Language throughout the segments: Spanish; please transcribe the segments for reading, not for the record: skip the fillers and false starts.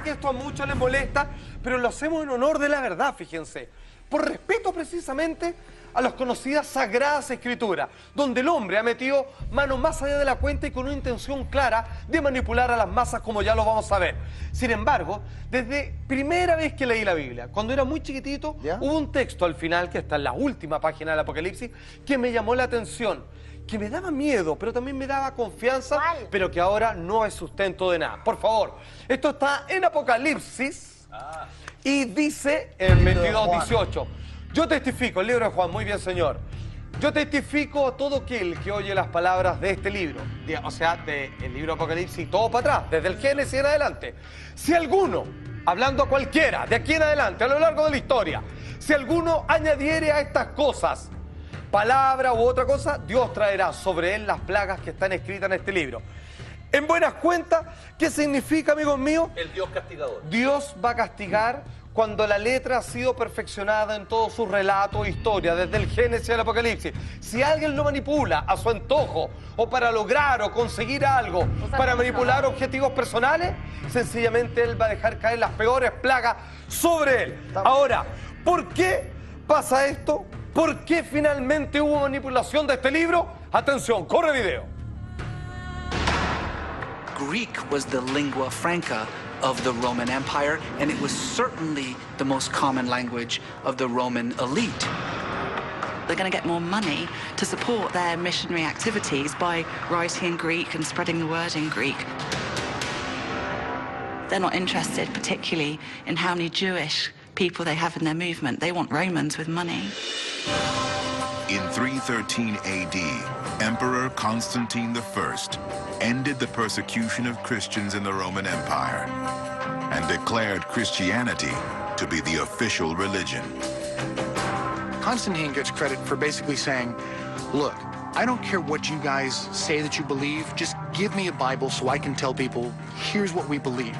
que esto a muchos les molesta, pero lo hacemos en honor de la verdad, fíjense. Por respeto precisamente a las conocidas Sagradas Escrituras, donde el hombre ha metido mano más allá de la cuenta y con una intención clara de manipular a las masas, como ya lo vamos a ver. Sin embargo, desde primera vez que leí la Biblia, cuando era muy chiquitito, hubo un texto al final, que está en la última página del Apocalipsis, que me llamó la atención, que me daba miedo, pero también me daba confianza, pero que ahora no es sustento de nada. Por favor, esto está en Apocalipsis y dice en 22:18. Yo testifico, el libro de Juan, muy bien, señor. Yo testifico a todo aquel que oye las palabras de este libro, o sea, del libro de Apocalipsis y todo para atrás, desde el Génesis en adelante. Si alguno, hablando a cualquiera, de aquí en adelante, a lo largo de la historia, si alguno añadiere a estas cosas, palabra u otra cosa, Dios traerá sobre él las plagas que están escritas en este libro. En buenas cuentas, ¿qué significa, amigos míos? El Dios castigador. Dios va a castigar cuando la letra ha sido perfeccionada en todos sus relatos e historias, desde el Génesis al Apocalipsis. Si alguien lo manipula a su antojo, o para lograr o conseguir algo, para manipular objetivos personales, sencillamente él va a dejar caer las peores plagas sobre él. Ahora, ¿por qué pasa esto? ¿Por qué finalmente hubo manipulación de este libro? Atención, corre video. Greek was the lingua franca of the Roman Empire, and it was certainly the most common language of the Roman elite. They're going to get more money to support their missionary activities by writing in Greek and spreading the word in Greek. They're not interested particularly in how many Jewish people they have in their movement. They want Romans with money. In 313 AD, Emperor Constantine I ended the persecution of Christians in the Roman Empire and declared Christianity to be the official religion. Constantine gets credit for basically saying, look, I don't care what you guys say that you believe, just give me a Bible so I can tell people, here's what we believe.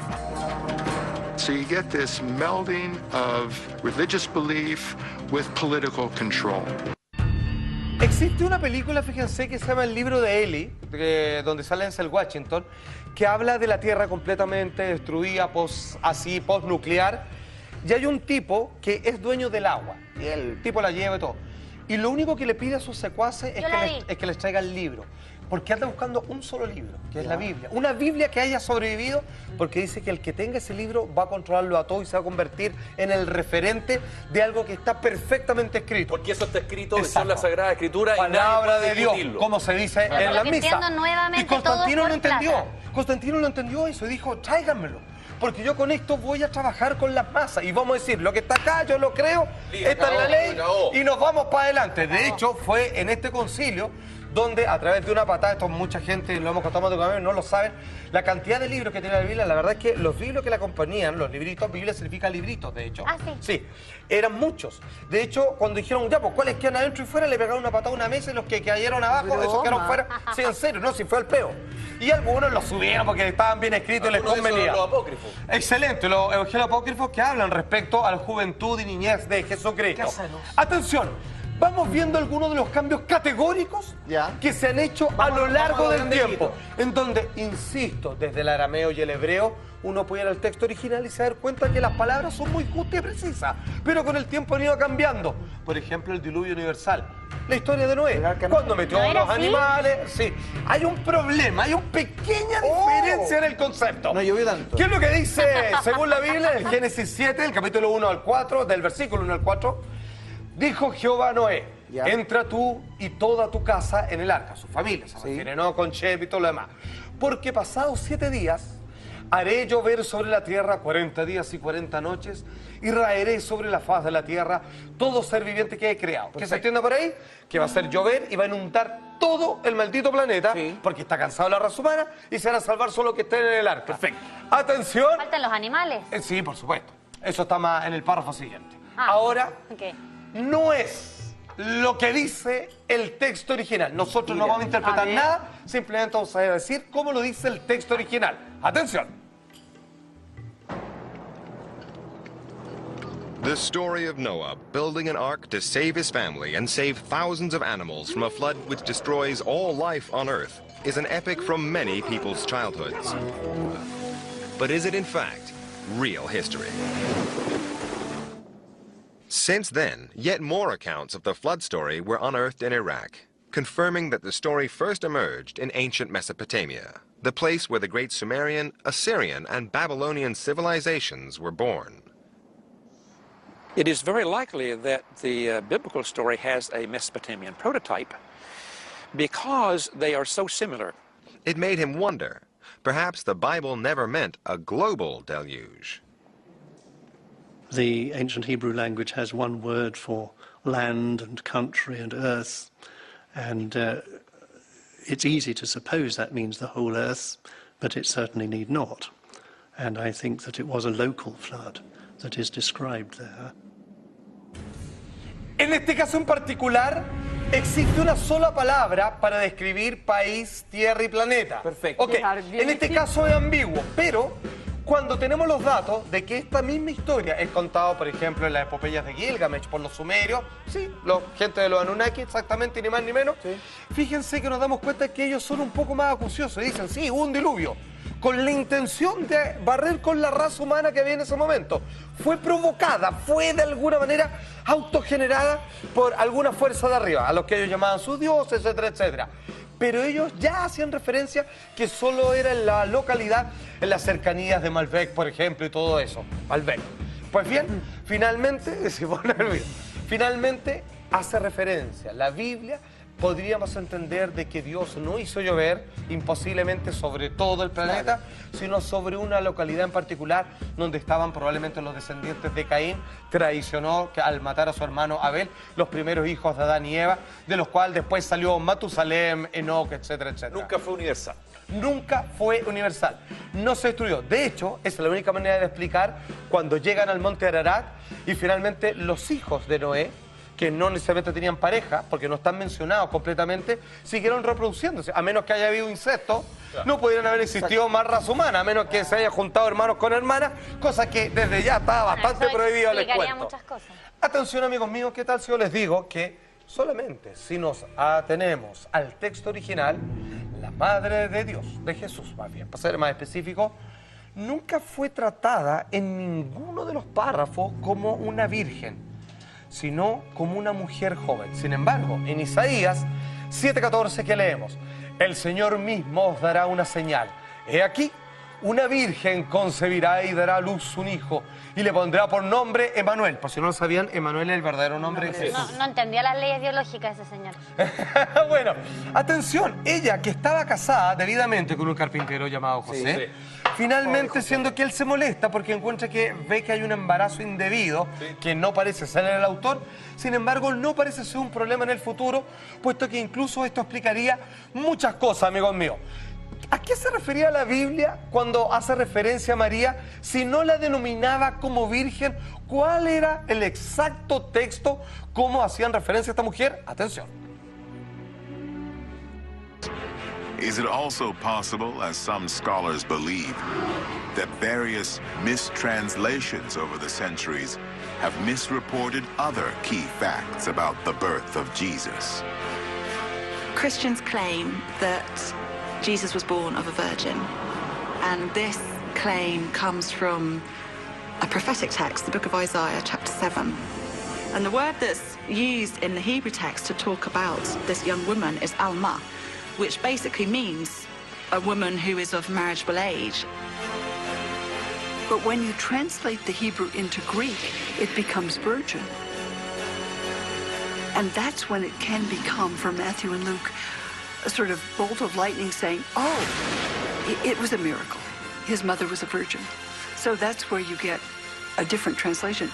So you get this melding of religious belief with political control. Existe una película, fíjense, que se llama El libro de Eli, donde sale Denzel Washington, que habla de la Tierra completamente destruida, post-nuclear, y hay un tipo que es dueño del agua, y el tipo la lleva y todo. Y lo único que le pide a sus secuaces es que les traiga el libro, porque anda buscando un solo libro, que es la Biblia. Una Biblia que haya sobrevivido, porque dice que el que tenga ese libro va a controlarlo a todo y se va a convertir en el referente de algo que está perfectamente escrito. Porque eso está escrito, son las Sagradas Escrituras. Palabra de Dios, como se dice en la misa. Y Constantino lo entendió. Constantino lo entendió eso y dijo, tráiganmelo. Porque yo con esto voy a trabajar con las masas. Y vamos a decir, lo que está acá, yo lo creo, esta es la ley, y nos vamos para adelante. De hecho, fue en este concilio donde a través de una patada, esto mucha gente lo hemos contado más, no lo saben, la cantidad de libros que tiene la Biblia, la verdad es que los libros que la acompañaban, los libritos, Biblia significa libritos, de hecho. Ah, sí. Sí, eran muchos. De hecho, cuando dijeron, ya, pues, ¿cuáles quedan adentro y fuera? Le pegaron una patada a una mesa y los que cayeron abajo, esos quedaron fuera. Sí, en serio, no, si fue al peo. Y algunos los subieron porque estaban bien escritos y les convenía. Los apócrifos. Excelente, los evangelios apócrifos que hablan respecto a la juventud y niñez de Jesucristo. Atención. Vamos viendo algunos de los cambios categóricos que se han hecho a lo largo del tiempo. En donde, insisto, desde el arameo y el hebreo, uno puede ir al texto original y se da cuenta que las palabras son muy justas y precisas, pero con el tiempo han ido cambiando. Por ejemplo, el diluvio universal. La historia de Noé, cuando metió a los animales. Sí, hay un problema, hay una pequeña diferencia en el concepto. No llovió tanto. ¿Qué es lo que dice, según la Biblia, en el Génesis 7, el capítulo 1 al 4, del versículo 1 al 4? Dijo Jehová a Noé, entra tú y toda tu casa en el arca, su familia, se refiere, ¿no? Con Shem y todo lo demás. Porque pasados 7 días haré llover sobre la tierra 40 días y 40 noches y raeré sobre la faz de la tierra todo ser viviente que he creado. ¿Qué se entiende por ahí? Que va a hacer llover y va a inundar todo el maldito planeta porque está cansado la raza humana y se van a salvar solo que estén en el arca. Perfecto. Atención. ¿Faltan los animales? Sí, por supuesto. Eso está más en el párrafo siguiente. Ahora... No es lo que dice el texto original. Nosotros no vamos a interpretar nada, simplemente vamos a decir cómo lo dice el texto original. ¡Atención! The story of Noah building an ark to save his family and save thousands of animals from a flood which destroys all life on earth is an epic from many people's childhoods. But is it in fact? real history. Since then, yet more accounts of the flood story were unearthed in Iraq, confirming that the story first emerged in ancient Mesopotamia, the place where the great Sumerian, Assyrian, and Babylonian civilizations were born. It is very likely that the biblical story has a Mesopotamian prototype because they are so similar. It made him wonder, perhaps the Bible never meant a global deluge. The ancient Hebrew language has one word for land and country and earth, and it's easy to suppose that means the whole earth, but it certainly need not. And I think that it was a local flood that is described there. En este caso en particular, existe una sola palabra para describir país, tierra y planeta. Perfecto. Ok, en este caso es ambiguo, pero cuando tenemos los datos de que esta misma historia es contada, por ejemplo, en las epopeyas de Gilgamesh por los sumerios, sí, gente de los Anunnaki, exactamente, ni más ni menos, sí. Fíjense que nos damos cuenta que ellos son un poco más acuciosos. Dicen, sí, hubo un diluvio, con la intención de barrer con la raza humana que había en ese momento. Fue provocada, fue de alguna manera autogenerada por alguna fuerza de arriba, a los que ellos llamaban sus dioses, etcétera, etcétera. Pero ellos ya hacían referencia que solo era en la localidad, en las cercanías de Malbec, por ejemplo, y todo eso. Malbec. Pues bien, finalmente, finalmente hace referencia la Biblia. Podríamos entender de que Dios no hizo llover imposiblemente sobre todo el planeta, sino sobre una localidad en particular donde estaban probablemente los descendientes de Caín, traicionó que al matar a su hermano Abel, los primeros hijos de Adán y Eva, de los cuales después salió Matusalem, Enoc, etcétera, etcétera. Nunca fue universal. Nunca fue universal. No se destruyó. De hecho, esa es la única manera de explicar cuando llegan al monte Ararat y finalmente los hijos de Noé, que no necesariamente tenían pareja, porque no están mencionados completamente, siguieron reproduciéndose. A menos que haya habido incesto, no pudieran haber existido más raza humana, a menos que se haya juntado hermanos con hermanas, cosa que desde ya estaba bastante prohibido, les cuento. Muchas cosas. Atención, amigos míos, ¿qué tal si yo les digo que solamente si nos atenemos al texto original, la Madre de Dios, de Jesús más bien, para ser más específico, nunca fue tratada en ninguno de los párrafos como una virgen, sino como una mujer joven. Sin embargo, en Isaías 7:14 que leemos, el Señor mismo os dará una señal. He aquí, una virgen concebirá y dará a luz un hijo, y le pondrá por nombre Emanuel. Por si no lo sabían, Emanuel es el verdadero nombre de Jesús. No entendía las leyes biológicas ese señor. Bueno, atención, ella que estaba casada debidamente con un carpintero llamado José, finalmente siendo que él se molesta porque encuentra que ve que hay un embarazo indebido, que no parece ser el autor, sin embargo no parece ser un problema en el futuro, puesto que incluso esto explicaría muchas cosas, amigos míos. ¿A qué se refería la Biblia cuando hace referencia a María si no la denominaba como virgen? ¿Cuál era el exacto texto? ¿Cómo hacían referencia a esta mujer? Atención. Is it also possible, as some scholars believe, that various mistranslations over the centuries have misreported other key facts about the birth of Jesus? Christians claim that Jesus was born of a virgin, and this claim comes from a prophetic text, the book of Isaiah, chapter 7. And the word that's used in the Hebrew text to talk about this young woman is Alma, which basically means a woman who is of marriageable age. But when you translate the Hebrew into Greek, it becomes virgin. And that's when it can become, for Matthew and Luke, a sort of bolt of lightning saying, oh, it was a miracle. His mother was a virgin. So that's where you get a different translation.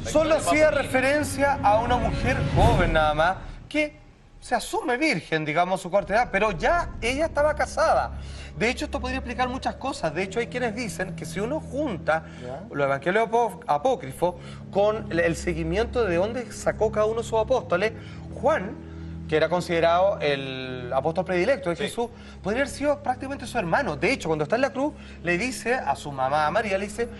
Solo hacía referencia a una mujer joven nada más, que se asume virgen, digamos, su corta edad, pero ya ella estaba casada. De hecho, esto podría explicar muchas cosas. De hecho, hay quienes dicen que si uno junta los evangelios apócrifos con el seguimiento de dónde sacó cada uno de sus apóstoles, Juan, que era considerado el apóstol predilecto de Jesús, podría haber sido prácticamente su hermano. De hecho, cuando está en la cruz, le dice a su mamá, a María, le dice,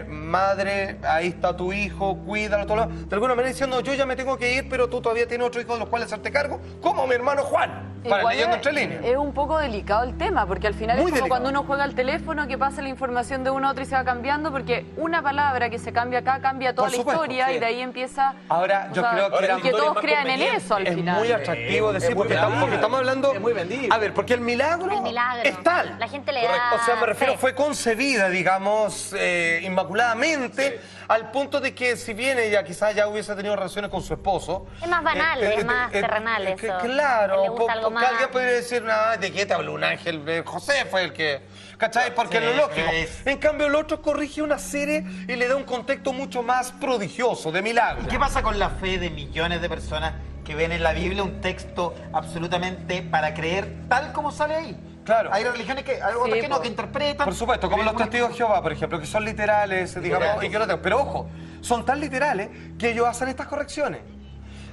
madre, ahí está tu hijo, cuídalo, todo lo... De alguna manera diciendo, yo ya me tengo que ir, pero tú todavía tienes otro hijo de los cuales hacerte cargo, como mi hermano Juan. para Igual leyendo entre líneas. Es un poco delicado el tema, porque al final Muy es como delicado. cuando uno juega al teléfono que pasa la información de uno a otro y se va cambiando, porque una palabra que se cambia acá cambia toda Por la supuesto, historia sí. y de ahí empieza... Ahora, yo creo que... y que todos crean en eso al es final. muy atractivo decir, porque estamos hablando... Es muy vendible. A ver, porque el milagro, es tal. La gente le da... O sea, me refiero, fe. fue concebida, digamos, inmaculadamente, al punto de que si bien ella quizás ya hubiese tenido relaciones con su esposo... Es más banal, es más terrenal eso. Claro, Le gusta algo porque más. alguien podría decir, nada, ¿de qué te habló un ángel? José fue el que... ¿Cachai? Porque es lo lógico. En cambio, el otro corrige una serie y le da un contexto mucho más prodigioso, de milagro. ¿Y qué pasa con la fe de millones de personas que ven en la Biblia un texto absolutamente para creer tal como sale ahí? Claro. Hay religiones que, hay otras que no, que interpretan. Por supuesto, como los testigos de Jehová, por ejemplo, que son literales, digamos, y que no tengo. Pero ojo, son tan literales que ellos hacen estas correcciones.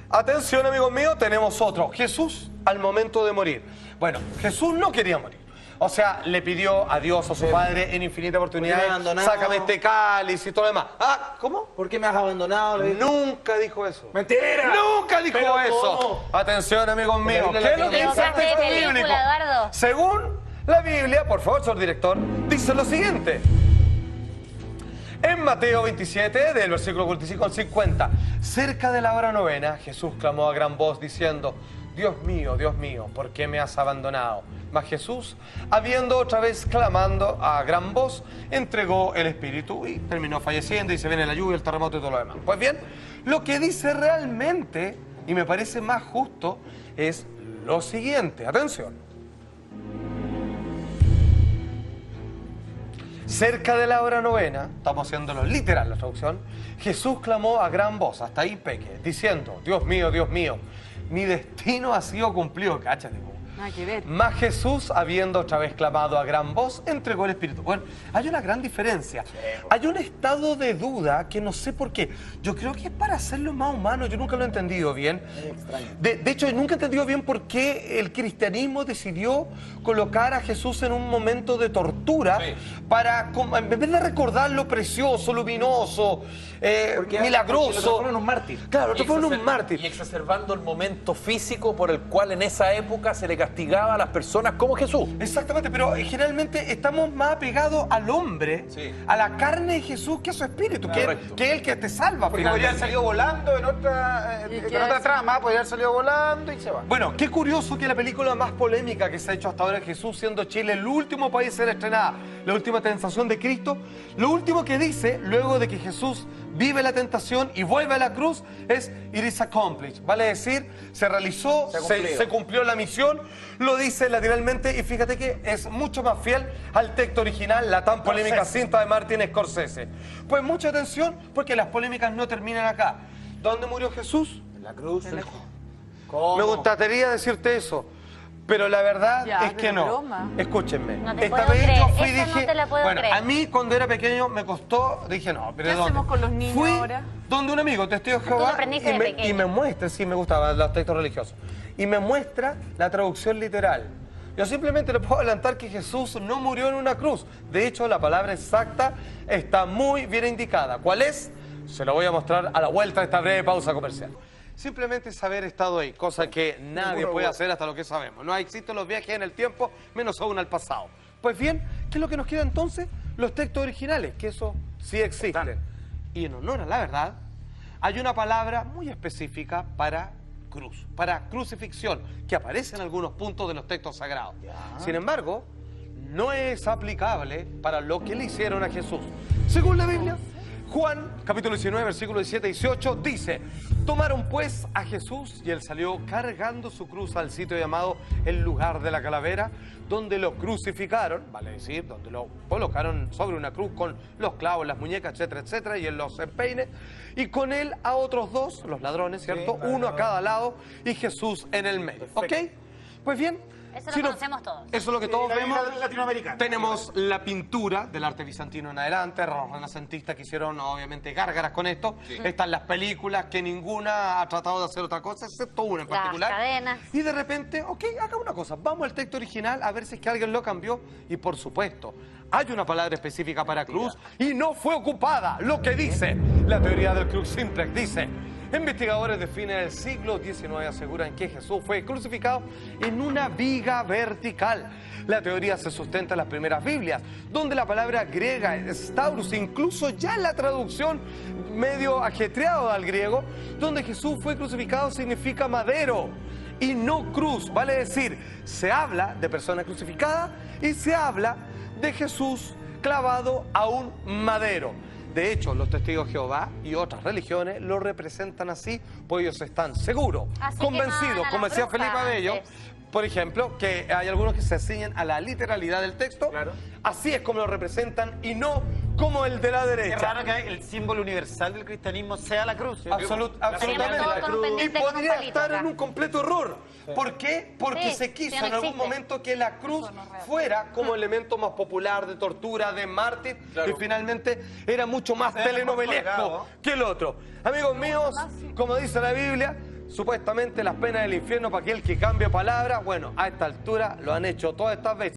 Atención, amigos míos, tenemos otro. Jesús al momento de morir. Bueno, Jesús no quería morir. O sea, le pidió a Dios, a su Padre, en infinita oportunidad, sácame este cáliz y todo lo demás. Ah, ¿cómo? ¿Por qué me has abandonado? Nunca dijo eso. ¡Mentira! ¡Nunca dijo ¿Pero eso! cómo? Atención, amigos míos. ¿Qué es lo que Pero dice el clase de texto película, bíblico? Eduardo. Según la Biblia, por favor, señor director, dice lo siguiente. En Mateo 27, del versículo 45 al 50, cerca de la hora novena, Jesús clamó a gran voz diciendo, Dios mío, ¿por qué me has abandonado? Mas Jesús, habiendo otra vez clamando a gran voz, entregó el espíritu y terminó falleciendo y se viene la lluvia, el terremoto y todo lo demás. Pues bien, lo que dice realmente, y me parece más justo, es lo siguiente. Atención. Cerca de la hora novena, estamos haciéndolo literal la traducción, Jesús clamó a gran voz, hasta ahí peque, diciendo, Dios mío, mi destino ha sido cumplido, cáchate. Nada que ver. Mas Jesús, habiendo otra vez clamado a gran voz, entregó el Espíritu. Bueno, hay una gran diferencia. Hay un estado de duda que no sé por qué. Yo creo que es para hacerlo más humano. Yo nunca lo he entendido bien. De hecho, nunca he entendido bien por qué el cristianismo decidió colocar a Jesús en un momento de tortura para, en vez de recordar lo precioso, luminoso, milagroso. Lo transforman en un mártir. Claro, lo transforman en un mártir. Y exacerbando el momento físico por el cual en esa época se le castigaba a las personas como Jesús. Exactamente, pero generalmente estamos más apegados al hombre, a la carne de Jesús, que a su espíritu, que es el que te salva. Porque podría haber salido volando en otra trama, podría haber salido volando y se va. Bueno, qué curioso que la película más polémica que se ha hecho hasta ahora, Jesús siendo Chile el último país a ser estrenada, la última tentación de Cristo, lo último que dice, luego de que Jesús vive la tentación y vuelve a la cruz, es it is accomplished. Vale decir, se realizó, se cumplió la misión, lo dice lateralmente y fíjate que es mucho más fiel al texto original, la tan polémica cinta de Martin Scorsese. Pues mucha atención porque las polémicas no terminan acá. ¿Dónde murió Jesús? En la cruz. Me gustaría decirte eso, pero la verdad es que no. Broma. Escúchenme. No te Esta puedo vez creer, yo fui y esa dije, no te la puedo bueno, creer. a mí cuando era pequeño me costó, dije no, pero ¿Qué ¿dónde? hacemos con los niños Fui ahora? donde un amigo, testigo de Tú lo Jehová, aprendiste de pequeño. y me muestra, sí me gustaban los textos religiosos, y me muestra la traducción literal. Yo simplemente le puedo adelantar que Jesús no murió en una cruz. De hecho, la palabra exacta está muy bien indicada. ¿Cuál es? Se lo voy a mostrar a la vuelta de esta breve pausa comercial. Simplemente es haber estado ahí, cosa que nadie puede hacer hasta lo que sabemos. No existen los viajes en el tiempo, menos aún al pasado. Pues bien, ¿qué es lo que nos queda entonces? Los textos originales, que eso sí existen. Y en honor a la verdad, hay una palabra muy específica para cruz, para crucifixión, que aparece en algunos puntos de los textos sagrados. Sin embargo, no es aplicable para lo que le hicieron a Jesús. Según la Biblia, Juan, capítulo 19, versículos 17 y 18, dice, tomaron pues a Jesús y él salió cargando su cruz al sitio llamado el lugar de la calavera, donde lo crucificaron, vale decir, donde lo colocaron sobre una cruz con los clavos, las muñecas, etcétera, etcétera, y en los empeines, y con él a otros dos, los ladrones, ¿cierto? Uno a cada lado y Jesús en el medio. ¿Ok? Pues bien, Eso lo conocemos todos. eso es lo que todos vemos. Latinoamericana. Tenemos la pintura del arte bizantino en adelante, los renacentistas que hicieron obviamente gárgaras con esto. Están las películas que ninguna ha tratado de hacer otra cosa, excepto una en Las particular. cadenas. Y de repente, ok, haga una cosa, vamos al texto original a ver si es que alguien lo cambió. Y por supuesto, hay una palabra específica para cruz y no fue ocupada. Lo que dice la teoría del crux simplex dice, Investigadores de fines del siglo XIX aseguran que Jesús fue crucificado en una viga vertical. La teoría se sustenta en las primeras Biblias, donde la palabra griega staurus, incluso ya en la traducción medio ajetreado al griego, donde Jesús fue crucificado significa madero y no cruz. Vale decir, se habla de persona crucificada y se habla de Jesús clavado a un madero. De hecho, los testigos de Jehová y otras religiones lo representan así, pues ellos están seguros, Así convencidos, que como decía bruja Felipe Abello, antes. por ejemplo, que hay algunos que se ciñen a la literalidad del texto, así es como lo representan y no como el de la derecha. Es raro que el símbolo universal del cristianismo sea la cruz. Absolutamente. Y podría estar en un completo error. ¿Por qué? Porque Sí, se quiso sí, no en algún existe. momento que la cruz fuera como elemento más popular de tortura, de mártir, y finalmente era mucho más Era más telenovelesco colgado. que el otro. Amigos míos, como dice la Biblia, supuestamente las penas del infierno para aquel que cambie palabra, bueno, a esta altura lo han hecho todas estas veces.